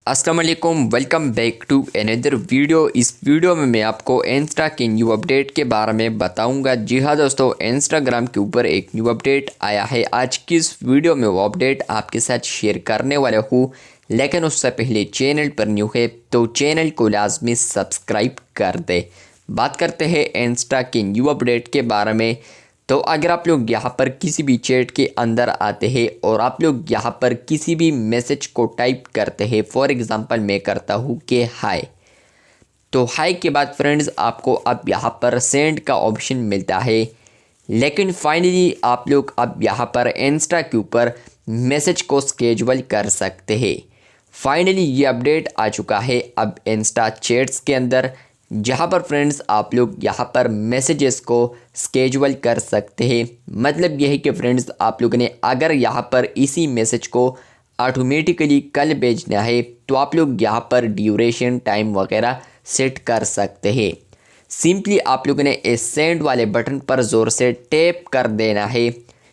अस्सलाम वालेकुम, welcome back to another video. इस वीडियो में मैं आपको इंस्टा के न्यू अपडेट के बारे में बताऊंगा। जी हाँ दोस्तों, इंस्टाग्राम के ऊपर एक न्यू अपडेट आया है। आज की इस वीडियो में वो अपडेट आपके साथ शेयर करने वाला हूँ, लेकिन उससे पहले चैनल पर न्यू है तो चैनल को लाजमी सब्सक्राइब कर दे। बात करते हैं इंस्टा के न्यू अपडेट के बारे में। तो अगर आप लोग यहाँ पर किसी भी चैट के अंदर आते हैं और आप लोग यहाँ पर किसी भी मैसेज को टाइप करते हैं, फॉर एग्ज़ाम्पल मैं करता हूँ कि हाय, तो हाय के बाद फ्रेंड्स आपको अब यहाँ पर सेंड का ऑप्शन मिलता है। लेकिन फाइनली आप लोग अब यहाँ पर इंस्टा के ऊपर मैसेज को स्केजुअल कर सकते हैं। फाइनली ये अपडेट आ चुका है अब इंस्टा चैट्स के अंदर, जहाँ पर फ्रेंड्स आप लोग यहाँ पर मैसेजेस को स्केजुअल कर सकते हैं। मतलब यह है कि फ्रेंड्स आप लोगों ने अगर यहाँ पर इसी मैसेज को ऑटोमेटिकली कल भेजना है तो आप लोग यहाँ पर ड्यूरेशन टाइम वगैरह सेट कर सकते हैं। सिंपली आप लोगों ने इस सेंड वाले बटन पर ज़ोर से टैप कर देना है।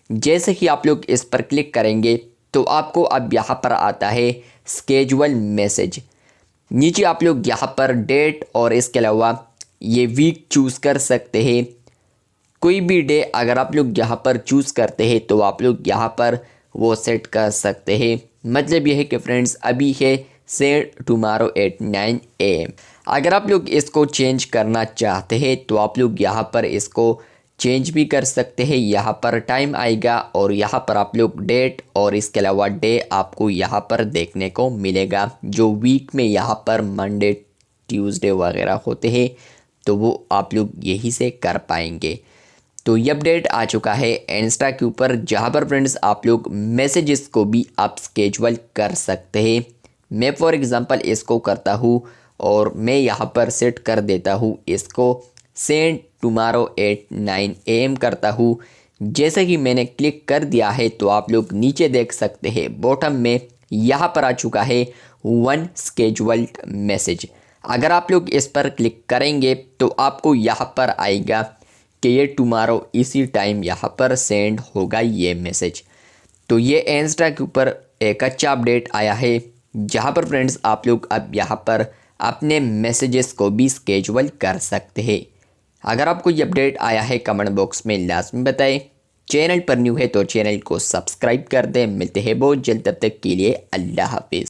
जैसे ही आप लोग इस पर क्लिक करेंगे तो आपको अब यहाँ पर आता है स्केजुअल मैसेज। नीचे आप लोग यहाँ पर डेट और इसके अलावा ये वीक चूज़ कर सकते हैं। कोई भी डे अगर आप लोग यहाँ पर चूज़ करते हैं तो आप लोग यहाँ पर वो सेट कर सकते हैं। मतलब ये है कि फ्रेंड्स अभी है सेंड टुमारो एट 9 AM। अगर आप लोग इसको चेंज करना चाहते हैं तो आप लोग यहाँ पर इसको चेंज भी कर सकते हैं। यहाँ पर टाइम आएगा और यहाँ पर आप लोग डेट और इसके अलावा डे आपको यहाँ पर देखने को मिलेगा। जो वीक में यहाँ पर मंडे ट्यूसडे वगैरह होते हैं तो वो आप लोग यही से कर पाएंगे। तो ये अपडेट आ चुका है इंस्टा के ऊपर, जहाँ पर फ्रेंड्स आप लोग मैसेजेस को भी आप स्केजुअल कर सकते हैं। मैं फॉर एग्ज़ाम्पल इसको करता हूँ और मैं यहाँ पर सेट कर देता हूँ इसको सेंड टुमारो एट 9 AM करता हूँ। जैसे ही मैंने क्लिक कर दिया है तो आप लोग नीचे देख सकते हैं बॉटम में यहाँ पर आ चुका है 1 स्केजुअल्ड मैसेज। अगर आप लोग इस पर क्लिक करेंगे तो आपको यहाँ पर आएगा कि ये टुमारो इसी टाइम यहाँ पर सेंड होगा ये मैसेज। तो ये इंस्टा के ऊपर एक अच्छा अपडेट आया है, जहाँ पर फ्रेंड्स आप लोग अब यहाँ पर अपने मैसेजेस को भी स्केजुअल कर सकते हैं। अगर आपको ये अपडेट आया है कमेंट बॉक्स में लाजमी बताएं। चैनल पर न्यू है तो चैनल को सब्सक्राइब कर दें। मिलते हैं बहुत जल्द, तब तक के लिए अल्लाह हाफिज़।